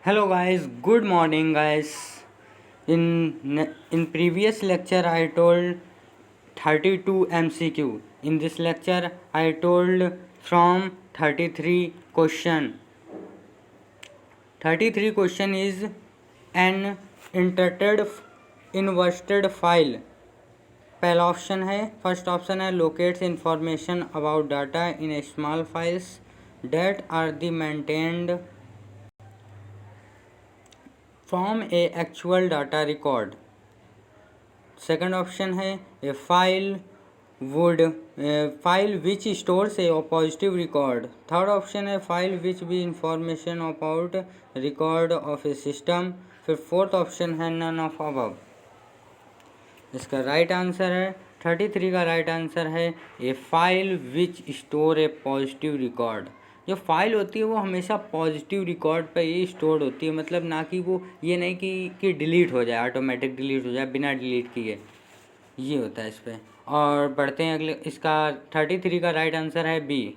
Hello guys, good morning guys. In previous lecture I told 32 MCQ. In this lecture I told from 33 question. 33 question is an inverted file. पहला option है, first option है locates information about data in small files that are the maintained from a actual data record. Second option है a file which stores a positive record. Third option है file which be information about record of a system. फिर fourth option है none of above. इसका right answer है 33 का right answer है a file which store a positive record. जो file होती है वो हमेशा पॉजिटिव रिकॉर्ड पे ही स्टोर होती है, मतलब ना कि वो ये नहीं कि डिलीट हो जाए, ऑटोमेटिक डिलीट हो जाए बिना डिलीट किए. ये होता है इस पर. और बढ़ते हैं अगले. इसका 33 का राइट आंसर है बी.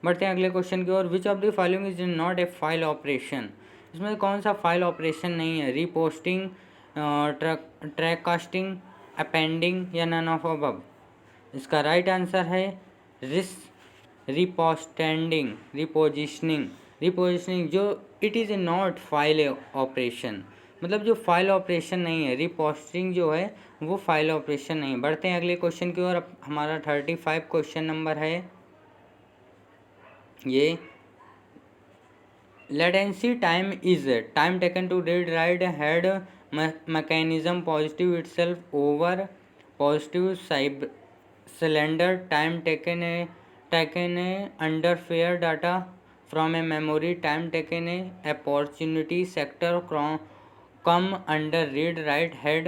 बढ़ते हैं अगले क्वेश्चन की ओर. Which of the following is not a file operation. इसमें कौन सा फाइल ऑपरेशन नहीं है. रीपोस्टिंग, ट्रैक कास्टिंग, अपेंडिंग या नन ऑफ अबव. इसका राइट आंसर है रिपोस्टेंडिंग, रिपोजिशनिंग जो it is a not file operation, मतलब जो फाइल ऑपरेशन नहीं है. रिपोस्टिंग जो है वो फाइल ऑपरेशन नहीं है. बढ़ते हैं अगले क्वेश्चन की ओर. हमारा 35 क्वेश्चन नंबर है ये. Latency time is time taken to read write head mechanism positive itself over positive cylinder. Time taken under fair data from a memory. Time taken a opportunity sector come under read write head.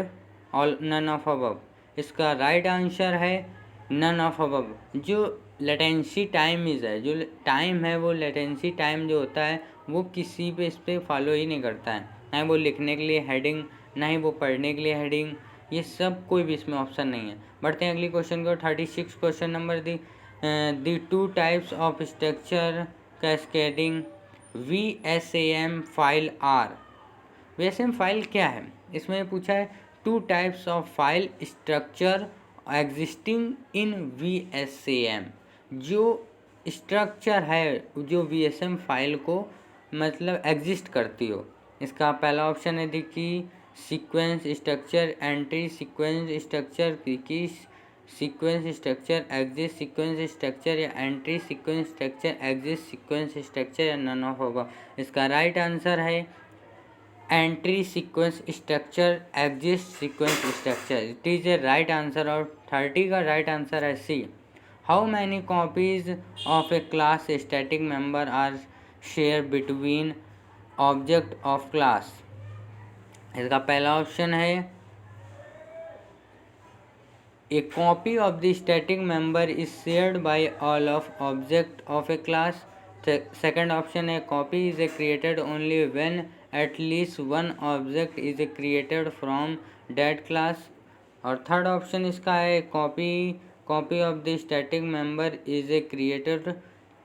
all none of above. इसका right answer है none of above. जो latency time is है, जो time है वो latency time जो होता है वो किसी पे इस पर फॉलो ही नहीं करता है. ना ही वो लिखने के लिए हेडिंग, ना ही वो पढ़ने के लिए हेडिंग, ये सब कोई भी इसमें ऑप्शन नहीं है. बढ़ते हैं अगली क्वेश्चन को. 36 question number the two types of structure cascading VSAM file are. VSAM file क्या है. इसमें पूछा है two types of file structure existing in VSAM. जो स्ट्रक्चर है जो VSAM फाइल को मतलब एग्जिस्ट करती हो. इसका पहला ऑप्शन है देखिए sequence structure, entry sequence structure, key sequence structure, exist sequence structure या entry sequence structure, exist sequence structure या नन ऑफ अबव. इसका राइट आंसर है entry sequence structure, exist sequence structure. It is a right answer. और 30 का right answer है C. How many copies of a class static member are share between object of class. इसका पहला option है a copy of the static member is shared by all of object of a class. Second option है copy is a created only when at least one object is a created from that class. और third option इसका है copy of the static member is a created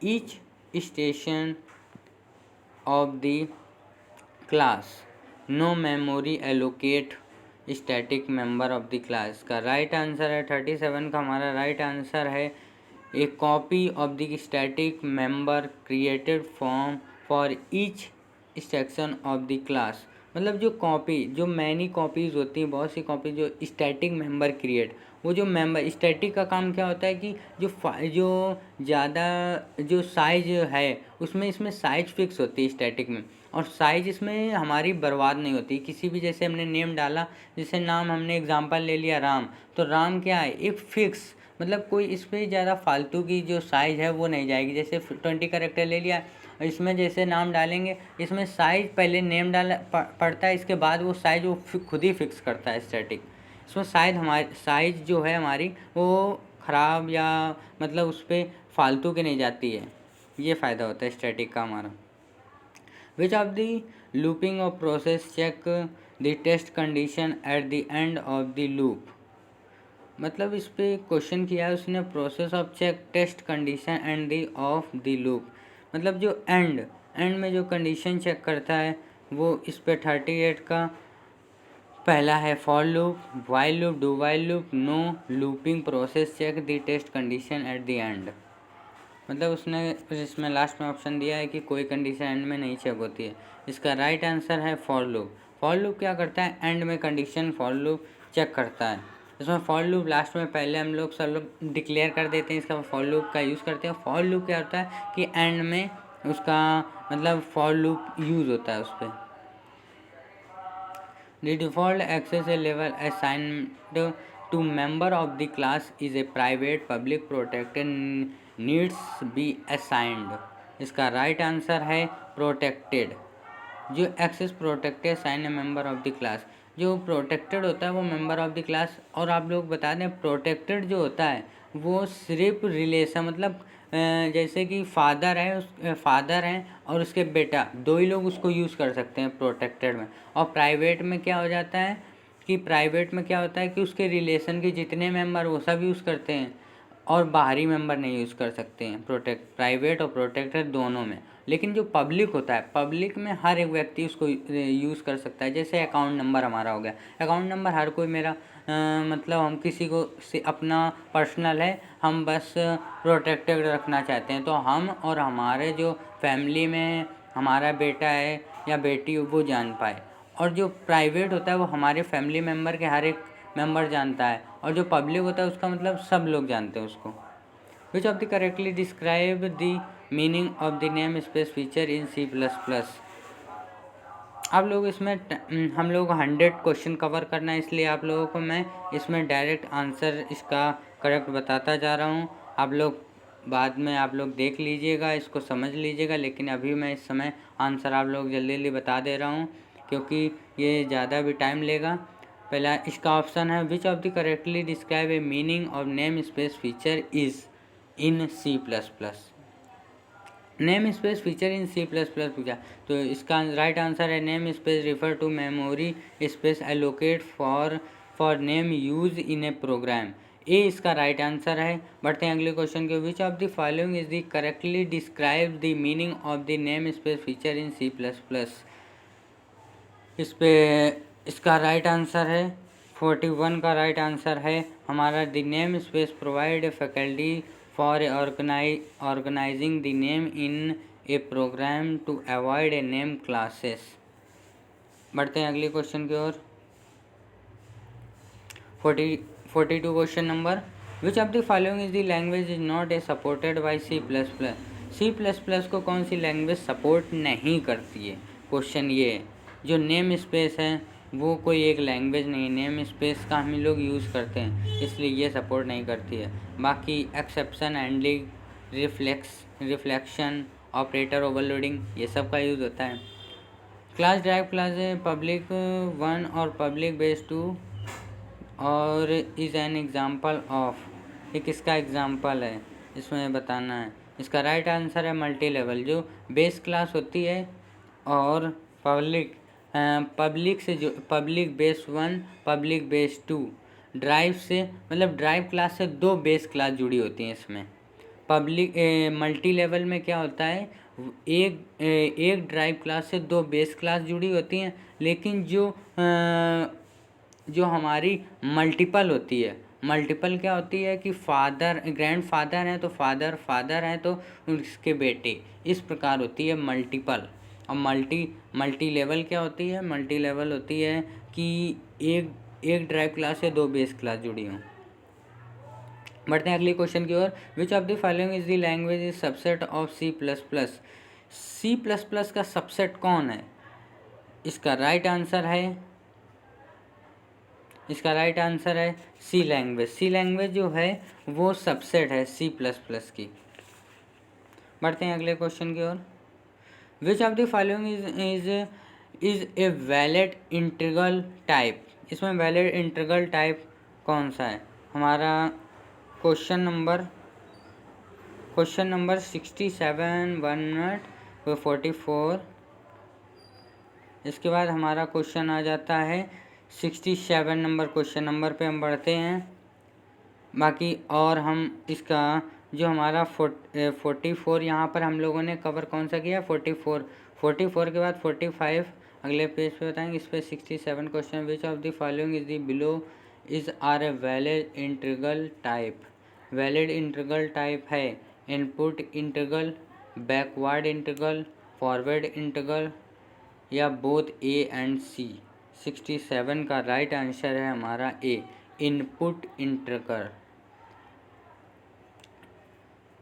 each station of the class. No memory allocate static member of the class. का right answer है 37 का हमारा right answer है a copy of the static member created for each section of the class. मतलब जो copy, जो many copies होती हैं, बहुत सी कॉपी जो स्टैटिक मेंबर क्रिएट, वो जो मेंबर स्टैटिक का काम क्या होता है कि जो ज़्यादा जो साइज है उसमें इसमें साइज फिक्स होती है स्टैटिक में, और साइज इसमें हमारी बर्बाद नहीं होती. किसी भी जैसे हमने नेम डाला, जैसे नाम हमने एग्जांपल ले लिया राम, तो राम क्या है एक फिक्स, मतलब कोई इस पर ज़्यादा फालतू की जो साइज़ है वो नहीं जाएगी. जैसे 20 कैरेक्टर ले लिया, इसमें जैसे नाम डालेंगे इसमें साइज पहले नेम डाला पड़ता है, इसके बाद वो साइज वो खुद ही फिक्स करता है स्टैटिक. इसमें साइज जो है हमारी वो ख़राब या मतलब उस पर फालतू की नहीं जाती है. ये फ़ायदा होता है स्टैटिक का हमारा. Which of the looping of process check the test condition at the end of the loop. मतलब इस पर क्वेश्चन किया है उसने, process of check test condition end the of the loop. मतलब जो एंड एंड में जो कंडीशन चेक करता है वो इस पे 38 का पहला है for loop, while loop, do while loop, no looping process, check the test condition at the end. मतलब उसने इसमें लास्ट में ऑप्शन दिया है कि कोई कंडीशन एंड में नहीं चेक होती है। इसका राइट आंसर है फॉर लूप। फॉर लूप क्या करता है, एंड में कंडीशन फॉर लूप चेक करता है। इसमें फॉर लूप लास्ट में पहले हम लोग सब लोग डिक्लेयर कर देते हैं, इसका फॉर लूप का यूज़ करते हैं। फॉर लूप क्या होता है कि एंड में उसका मतलब फॉर लूप यूज़ होता है उस पर। The default access level assigned to member of the class is a private, public, protected needs be assigned। इसका राइट आंसर है प्रोटेक्टेड। जो access protected sign member of the class, जो protected होता है वो मेंबर ऑफ द क्लास। और आप लोग बता दें प्रोटेक्टेड जो होता है वो सिर्फ रिलेशन मतलब जैसे कि फादर हैं और उसके बेटा, दो ही लोग उसको यूज़ कर सकते हैं प्रोटेक्टेड में। और प्राइवेट में क्या हो जाता है कि प्राइवेट में क्या होता है कि उसके रिलेशन के जितने मेंबर वो सब यूज़ करते हैं और बाहरी मेंबर नहीं यूज़ कर सकते हैं, प्राइवेट और प्रोटेक्टेड दोनों में। लेकिन जो पब्लिक होता है, पब्लिक में हर एक व्यक्ति उसको यूज़ कर सकता है। जैसे अकाउंट नंबर हमारा हो गया, अकाउंट नंबर हर कोई मेरा मतलब हम किसी को से अपना पर्सनल है, हम बस प्रोटेक्टेड रखना चाहते हैं तो हम और हमारे जो फैमिली में हमारा बेटा है या बेटी वो जान पाए। और जो प्राइवेट होता है वो हमारे फैमिली मेम्बर के हर एक मेंबर जानता है, और जो पब्लिक होता है उसका मतलब सब लोग जानते हैं उसको। विच of the correctly describe the meaning of the name space feature in C++। आप लोग इसमें हम लोग 100 क्वेश्चन कवर करना है, इसलिए आप लोगों को मैं इसमें डायरेक्ट आंसर इसका करेक्ट बताता जा रहा हूँ। आप लोग बाद में आप लोग देख लीजिएगा, इसको समझ लीजिएगा, लेकिन अभी मैं इस समय आंसर आप लोग जल्दी जल्दी बता दे रहा हूँ क्योंकि ये ज़्यादा भी टाइम लेगा। पहला इसका ऑप्शन है which of the correctly describe a meaning of name space feature is in C++। Name space feature in C++ पूछा तो इसका राइट आंसर है name space refer to memory space allocate for name use in a program. A इसका right answer है। बढ़ते हैं अगले question के। Which of the following is the correctly describe the meaning of the name space feature in C++। इस पे इसका right answer है 41 का राइट आंसर है हमारा the name space provide faculty for organizing the name in a program to avoid a name classes. बढ़ते हैं अगले क्वेश्चन की ओर। 42 question number. Which of the following is the language is not a supported by C++। को कौन सी language support नहीं करती है, क्वेश्चन ये है। जो नेम स्पेस है वो कोई एक लैंग्वेज नहीं, नेम स्पेस का हम लोग यूज़ करते हैं इसलिए ये सपोर्ट नहीं करती है। बाकी exception, handling, reflection, operator overloading ये सब का यूज़ होता है। क्लास ड्राइव क्लास है पब्लिक 1 और पब्लिक बेस 2 और इज़ एन एग्जाम्पल ऑफ, ये किसका एग्जाम्पल है इसमें बताना है। इसका राइट आंसर है मल्टी लेवल। जो बेस क्लास होती है और पब्लिक से जो public base 1 public base 2 drive से मतलब ड्राइव क्लास से दो बेस क्लास जुड़ी होती हैं। इसमें पब्लिक मल्टी लेवल में क्या होता है एक ड्राइव क्लास से दो बेस क्लास जुड़ी होती हैं, लेकिन जो हमारी मल्टीपल होती है, मल्टीपल क्या होती है कि फादर ग्रैंड फादर हैं तो फादर हैं तो उसके बेटे, इस प्रकार होती है मल्टीपल। और मल्टी लेवल क्या होती है, मल्टी लेवल होती है कि एक ड्राइव क्लास से दो बेस क्लास जुड़ी हों। बढ़ते हैं अगले क्वेश्चन की ओर। Which of the following is the language is subset of C++। का सबसेट कौन है, इसका राइट आंसर है सी लैंग्वेज। सी लैंग्वेज जो है वो सबसेट है C++ की। बढ़ते हैं अगले क्वेश्चन की ओर। Which of the following is a valid integral type. इसमें वैलिड इंटीग्रल टाइप कौन सा है, हमारा क्वेश्चन नंबर 67 1 44। इसके बाद हमारा क्वेश्चन आ जाता है 67 नंबर क्वेश्चन नंबर पे हम बढ़ते हैं। बाकी और हम इसका जो हमारा 44 यहाँ पर हम लोगों ने कवर कौन सा किया, 44 के बाद 45 अगले पेज पे बताएंगे। इस पे 67 question, which of the following is the below is are a valid integral type. Valid integral type है input integral, backward integral, forward integral या बोथ ए एंड सी। 67 का राइट आंसर है हमारा ए, इनपुट इंटीग्रल।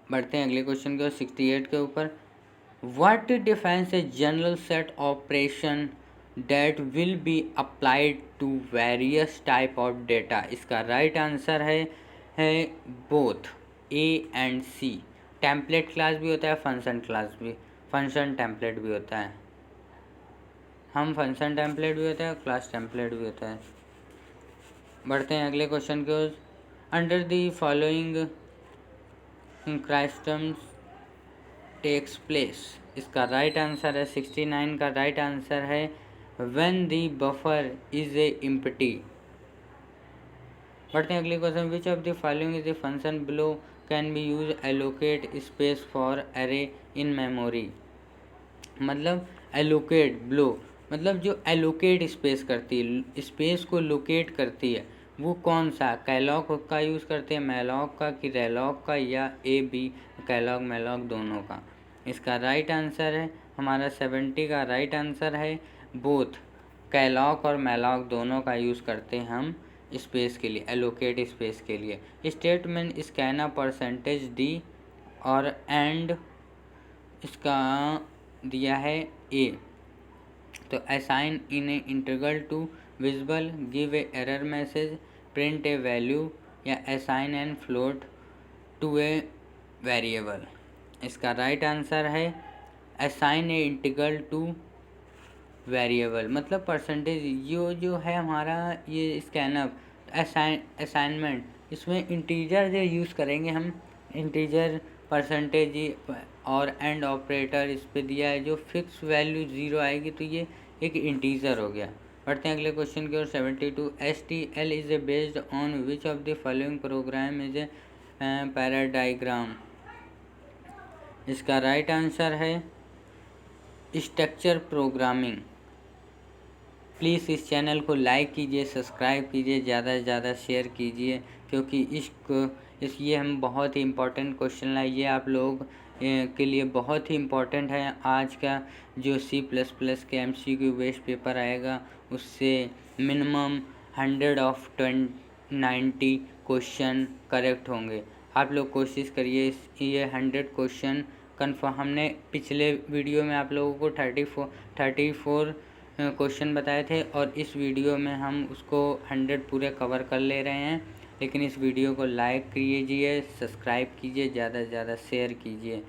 बढ़ते हैं अगले question के 68 के ऊपर। What defines a general set operation that will be applied to various type of data. इसका राइट आंसर है both A and C. Template class भी होता है, फंक्शन क्लास भी, फंक्शन टेम्पलेट भी होता है। हम फंक्शन टेम्पलेट भी होता है, क्लास टेम्पलेट भी होता है। बढ़ते हैं अगले क्वेश्चन की ओर। Under the following circumstances takes place. इसका राइट आंसर है 69 का राइट आंसर है when the buffer is a empty. बढ़ते हैं अगले क्वेश्चन। Which of the following is the function below can be use allocate space for array in memory. मतलब allocate ब्लो मतलब जो एलोकेट स्पेस करती है, स्पेस को लोकेट करती है, वो कौन सा, कैलॉग का यूज़ करते हैं, मैलॉग का कि रेलॉग का, या ए बी कैलॉग मैलॉग दोनों का। इसका राइट आंसर है हमारा 70 का राइट आंसर है बोथ कैलॉग और मैलॉग दोनों का यूज़ करते हैं हम स्पेस के लिए, एलोकेट स्पेस के लिए। स्टेटमेंट स्कैनर परसेंटेज डी और एंड इसका दिया है ए। तो assign in a integral to visible, give a error message, print a value या assign and float to a variable. इसका राइट आंसर है assign a integral to variable. मतलब percentage जो है हमारा ये स्कैनअप असाइनमेंट, इसमें इंटीजर जो यूज़ करेंगे हम, इंटीजर परसेंटेज और एंड ऑपरेटर इस पे दिया है, जो फिक्स वैल्यू 0 आएगी तो ये एक इंटीजर हो गया। बढ़ते हैं अगले क्वेश्चन की ओर। 72 STL is a based on which of the following program is a paradigm. इसका राइट आंसर है स्ट्रक्चर प्रोग्रामिंग। प्लीज़ इस चैनल को लाइक कीजिए, सब्सक्राइब कीजिए, ज़्यादा से ज़्यादा शेयर कीजिए, क्योंकि ये हम बहुत ही इम्पोर्टेंट क्वेश्चन लाए। ये आप लोग के लिए बहुत ही इम्पोर्टेंट है। आज का जो C++ के MCQ बेस्ड पेपर आएगा उससे मिनिमम 100 ऑफ 90 क्वेश्चन करेक्ट होंगे। आप लोग कोशिश करिए ये 100 क्वेश्चन कन्फर्म। हमने पिछले वीडियो में आप लोगों को 34 क्वेश्चन बताए थे और इस वीडियो में हम उसको 100 पूरे कवर कर ले रहे हैं। लेकिन इस वीडियो को लाइक कीजिए, सब्सक्राइब कीजिए, ज़्यादा से ज़्यादा शेयर कीजिए।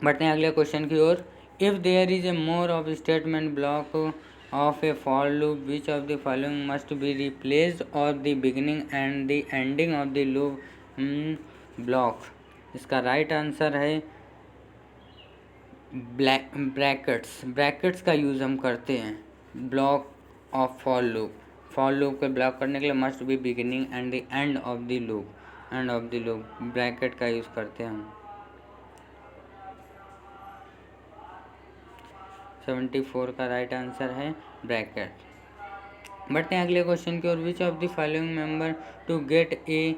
बढ़ते हैं अगले क्वेश्चन की ओर। If there is a more of statement block of a for loop which of the following must be replaced और the beginning and the ending of the loop block. इसका राइट आंसर है brackets का use हम करते हैं block of for loop को block करने के लिए must be beginning and the end of the loop bracket का यूज़ करते हैं हम। 74 का राइट आंसर है ब्रैकेट। बढ़ते हैं अगले क्वेश्चन की ओर। Which of the following member to get a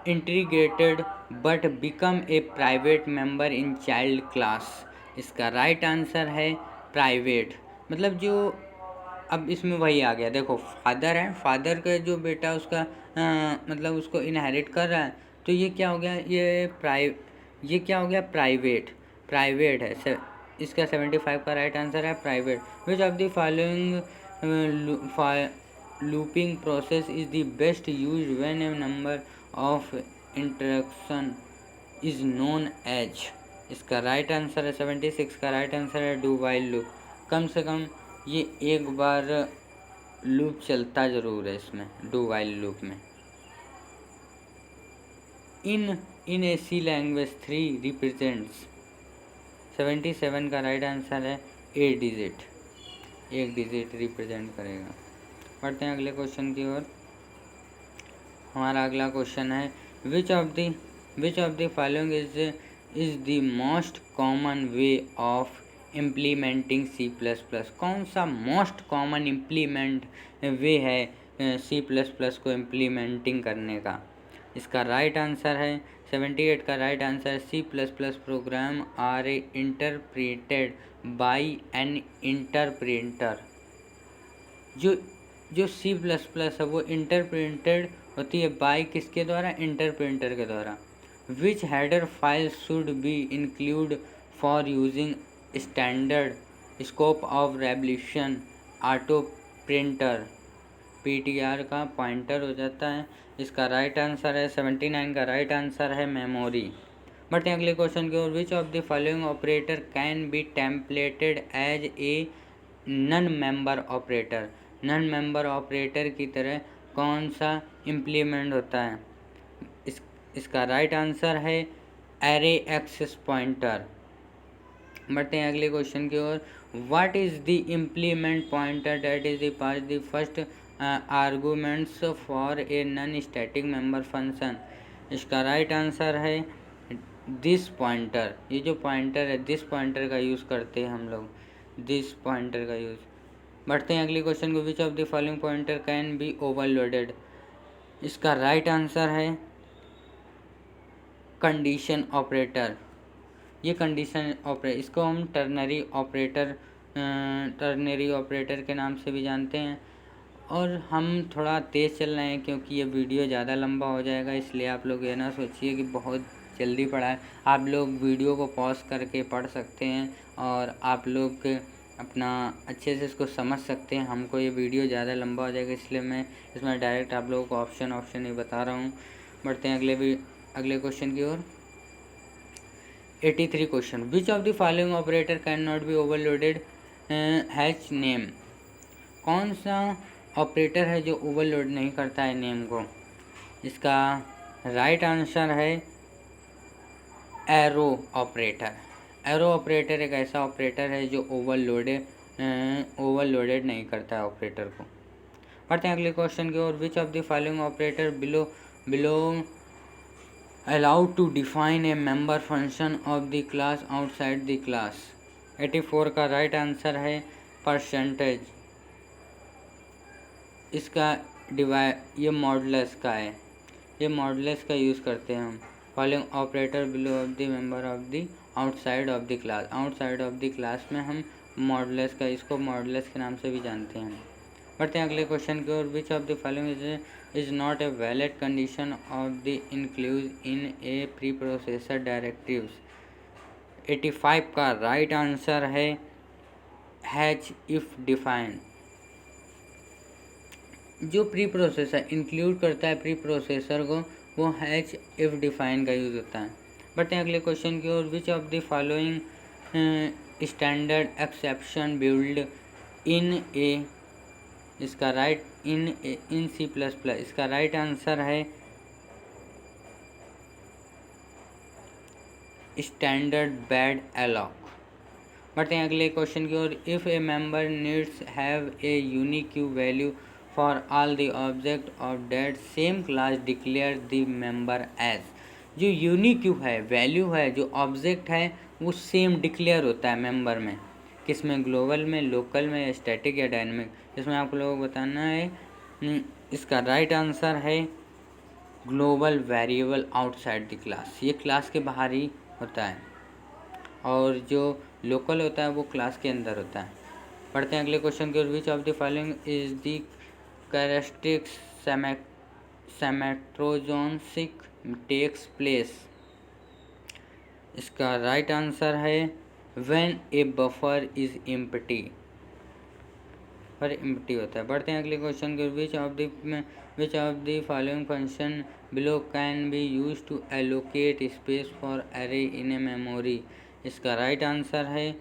integrated but become a private member in child class. इसका राइट आंसर है प्राइवेट। मतलब जो अब इसमें वही आ गया, देखो फादर है, फादर का जो बेटा उसका मतलब उसको इनहेरिट कर रहा है, तो ये क्या हो गया, ये क्या हो गया, प्राइवेट है। इसका 75 का राइट आंसर है private. Which of the following looping process is the best use when a number of interaction is known as. इसका राइट आंसर है 76 का राइट आंसर है डू वाइल लूप। कम से कम ये एक बार लूप चलता ज़रूर है इसमें, डू वाइल लूप में। इन ए सी लैंग्वेज 3 रिप्रेजेंट्स। 77 का राइट आंसर है 8 डिजिट, 1 डिजिट रिप्रेजेंट करेगा। बढ़ते हैं अगले क्वेश्चन की ओर। हमारा अगला क्वेश्चन है which of the following is the most common way of implementing C++। कौन सा मोस्ट कॉमन इम्प्लीमेंट वे है C++ को इम्प्लीमेंटिंग करने का? इसका राइट आंसर है 78 का right answer C++ program are interpreted by an interpreter. जो जो C++ है वो इंटरप्रेटेड होती है बाय किसके द्वारा? इंटरप्रेटर के द्वारा। विच header file should be include for using standard scope of revolution auto printer. PTR का पॉइंटर हो जाता है। इसका राइट आंसर है 79 का राइट आंसर है मेमोरी। बढ़ते हैं अगले क्वेश्चन की ओर। Which of the following operator can be templated as a non member operator. Non member operator की तरह कौन सा इम्प्लीमेंट होता है? इसका राइट आंसर है एरे एक्सेस पॉइंटर। बढ़ते हैं अगले क्वेश्चन की ओर। What is the implement pointer that is the pass the first arguments for a non static member function. इसका राइट आंसर है दिस पॉइंटर। ये जो पॉइंटर है दिस पॉइंटर का यूज़ करते हैं हम लोग, दिस पॉइंटर का यूज़। बढ़ते हैं अगले क्वेश्चन को। विच of the following pointer can be overloaded. इसका राइट आंसर है कंडीशन ऑपरेटर। ये कंडीशन ऑपरेटर, इसको हम टर्नरी ऑपरेटर के नाम से भी जानते हैं। और हम थोड़ा तेज़ चल रहे हैं क्योंकि ये वीडियो ज़्यादा लंबा हो जाएगा, इसलिए आप लोग ये ना सोचिए कि बहुत जल्दी पढ़ा है। आप लोग वीडियो को पॉज करके पढ़ सकते हैं और आप लोग अपना अच्छे से इसको समझ सकते हैं। हमको ये वीडियो ज़्यादा लंबा हो जाएगा, इसलिए मैं इसमें डायरेक्ट आप लोगों को ऑप्शन ही बता रहा हूँ। बढ़ते हैं अगले क्वेश्चन की ओर। 83 question. Which of the following operator can not be overloaded hatch name. कौन सा ऑपरेटर है जो ओवरलोड नहीं करता है नेम को? इसका राइट आंसर है एरो ऑपरेटर। एरो ऑपरेटर एक ऐसा ऑपरेटर है जो ओवरलोडेड नहीं करता है ऑपरेटर को। बढ़ते हैं अगले क्वेश्चन की ओर। Which of the following operator below allowed to define a member function of the class outside the class। 84 का राइट आंसर है परसेंटेज। इसका ये मॉडुलस का है, ये मॉडुलस का यूज़ करते हैं हम। Following operator below of the member of the outside of the class. Outside of the class में हम मॉडुलस का, इसको मॉडुलस के नाम से भी जानते हैं। बढ़ते हैं अगले क्वेश्चन की ओर। Which of the following is not a valid condition of the include in a pre processor directives. 85 का राइट आंसर है हैच इफ डिफाइन। जो प्री प्रोसेसर इंक्लूड करता है प्री प्रोसेसर को, वो हैच इफ डिफाइन का यूज़ होता है। बढ़ते हैं अगले क्वेश्चन की ओर। Which of the following standard exception build in a. इसका राइट इन C++। इसका राइट आंसर है स्टैंडर्ड बैड अलॉक। बढ़ते हैं अगले क्वेश्चन की ओर। If a member needs have a unique value for all the object of that same class declare the member as. जो unique है, वैल्यू है, जो ऑब्जेक्ट है, वो सेम डिक्लेयर होता है मेंबर में। किस में? ग्लोबल में, लोकल में, या स्टैटिक या डायनेमिक। इसमें आप लोगों को बताना है। इसका राइट आंसर है global variable outside the class. ये क्लास के बाहर ही होता है और जो लोकल होता है वो क्लास के अंदर होता है। पढ़ते हैं अगले क्वेश्चन की ओर। Which of the following is the characteristics सेमेट्रोजोनसिक टेक्स प्लेस। इसका राइट आंसर है when a buffer is empty, पर एम्प्टी होता है। बढ़ते हैं अगले क्वेश्चन के। Which of the following function below can be use to allocate space for array in a memory. इसका राइट आंसर है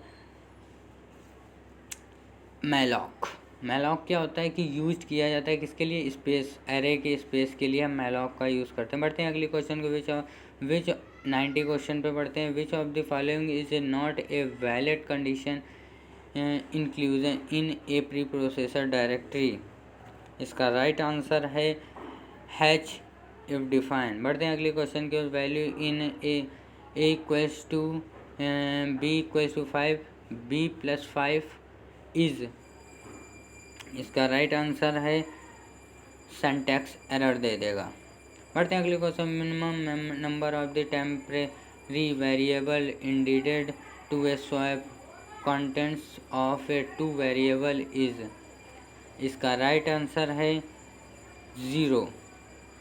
मैलॉक। मैलॉक क्या होता है कि यूज किया जाता है किसके लिए? स्पेस, एरे के स्पेस के लिए हम मैलॉक का यूज़ करते हैं। बढ़ते हैं अगले क्वेश्चन को। विच 90 क्वेश्चन पे बढ़ते हैं। Which of the following is a not a valid condition inclusion in a pre processor directory. इसका राइट आंसर है हैच इफ डिफाइन। बढ़ते हैं अगले क्वेश्चन की ओर। Value in a equals to b equals to 5 b plus 5 is, इसका right answer है syntax error दे देगा। बढ़ते हैं अगले question. Minimum number of the temporary variable needed to a swap contents of A to variable is, इसका right answer है 0।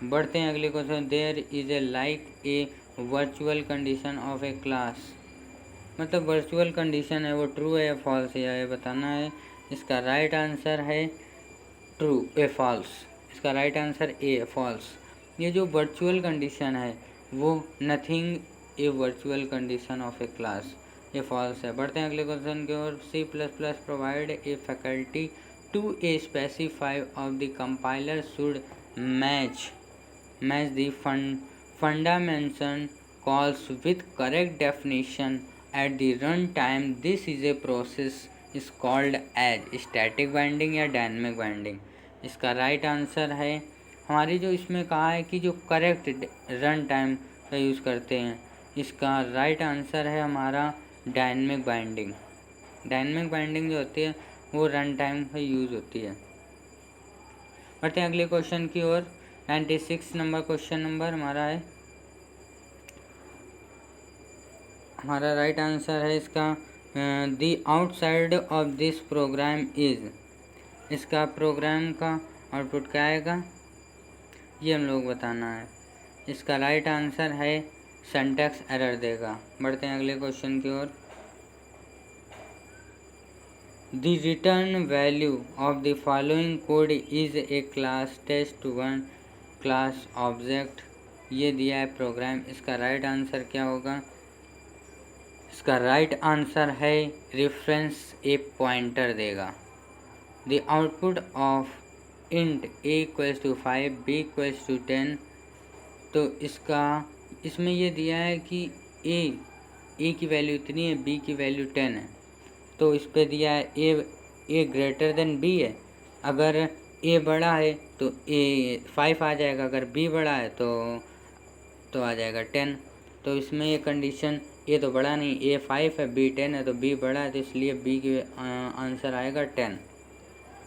बढ़ते हैं अगले question. There is a like a virtual condition of a class, मतलब वर्चुअल कंडीशन है वो true है या फॉल्स है ये बताना है। इसका राइट आंसर है ट्रू ए फॉल्स, इसका राइट आंसर ए फॉल्स। ये जो वर्चुअल कंडीशन है वो nothing a virtual condition of a class, ये फॉल्स है। बढ़ते हैं अगले क्वेश्चन की ओर। C++ provide a faculty to a specify of the compiler should match the fundamental calls with correct definition at the run time. This is a process is called as static binding या dynamic binding. इसका right answer है हमारी जो इसमें कहा है कि जो करेक्ट रन टाइम का यूज़ करते हैं, इसका राइट आंसर है हमारा डायनेमिक बाइंडिंग। डायनेमिक बाइंडिंग जो होती है वो रन टाइम का यूज़ होती है। बढ़ते हैं अगले क्वेश्चन की ओर। 96 नंबर क्वेश्चन नंबर हमारा है, हमारा राइट आंसर है इसका the outside of this program is, इसका प्रोग्राम का आउटपुट क्या आएगा ये हम लोग बताना है। इसका राइट आंसर है सिंटैक्स एरर देगा। बढ़ते हैं अगले क्वेश्चन की ओर। The return value of the following code is a class test1 class object, ये दिया है प्रोग्राम। इसका राइट आंसर क्या होगा? इसका राइट आंसर है रेफरेंस ए पॉइंटर देगा। The output of int a equals to 5 b equals to 10, तो इसमें ये दिया है कि a की वैल्यू इतनी है, b की वैल्यू 10 है, तो इस पे दिया है a ग्रेटर देन b है। अगर a बड़ा है तो a 5 आ जाएगा, अगर b बड़ा है तो आ जाएगा 10। तो इसमें ये कंडीशन a तो बड़ा नहीं, a 5 है b 10 है, तो b बड़ा है, तो इसलिए b की आंसर आएगा 10।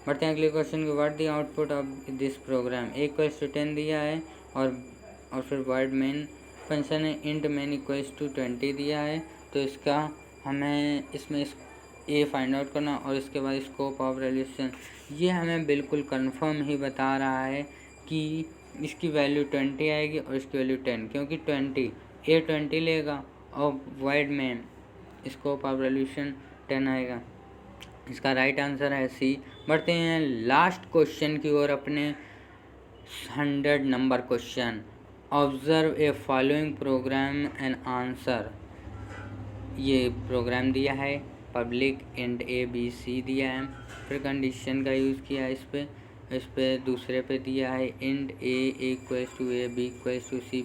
बढ़ते हैं अगले क्वेश्चन की। What the output of this program? a equals to 10 दिया है और फिर वर्ड मेन फंक्शन है इंट मेन इक्वल्स टू 20 दिया है। तो इसका हमें इसमें a फाइंड आउट करना और इसके बाद स्कोप ऑफ रेजोल्यूशन, ये हमें बिल्कुल कंफर्म ही बता रहा है कि इसकी वैल्यू 20 आएगी और इसकी वैल्यू 10, क्योंकि 20 लेगा और वर्ड में स्कोप ऑफ रेजोल्यूशन 10 आएगा। इसका राइट आंसर है सी। बढ़ते हैं लास्ट क्वेश्चन की ओर अपने 100 number question. Observe a following program and answer, ये प्रोग्राम दिया है public int A B C दिया है, फिर कंडीशन का यूज़ किया है इस पे दूसरे पे दिया है int a equals to a b equals to c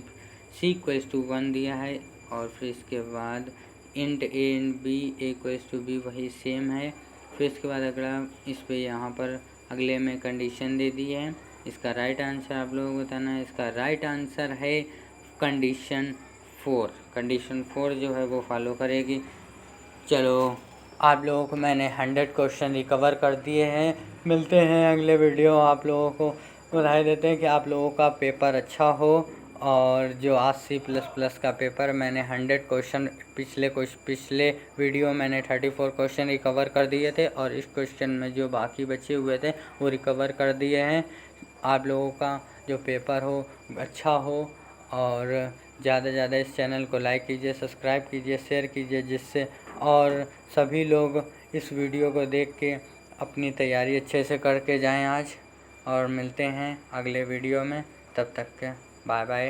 equals to 1 दिया है, और फिर इसके बाद int a int b equals to b वही सेम है। फिर इसके बाद अगला इस पे यहाँ पर अगले में कंडीशन दे दी है। इसका राइट आंसर आप लोगों को बताना है। इसका राइट आंसर है कंडीशन 4। कंडीशन 4 जो है वो फॉलो करेगी। चलो आप लोगों को मैंने 100 क्वेश्चन रिकवर कर दिए हैं। मिलते हैं अगले वीडियो। आप लोगों को बधाई देते हैं कि आप लोगों का पेपर अच्छा हो। और जो आज C++ का पेपर मैंने 100 क्वेश्चन पिछले वीडियो मैंने 34 क्वेश्चन रिकवर कर दिए थे, और इस क्वेश्चन में जो बाकी बचे हुए थे वो रिकवर कर दिए हैं। आप लोगों का जो पेपर हो अच्छा हो, और ज़्यादा से ज़्यादा इस चैनल को लाइक कीजिए, सब्सक्राइब कीजिए, शेयर कीजिए, जिससे और सभी लोग इस वीडियो को देख के अपनी तैयारी अच्छे से करके जाएं आज। और मिलते हैं अगले वीडियो में, तब तक के बाय बाय।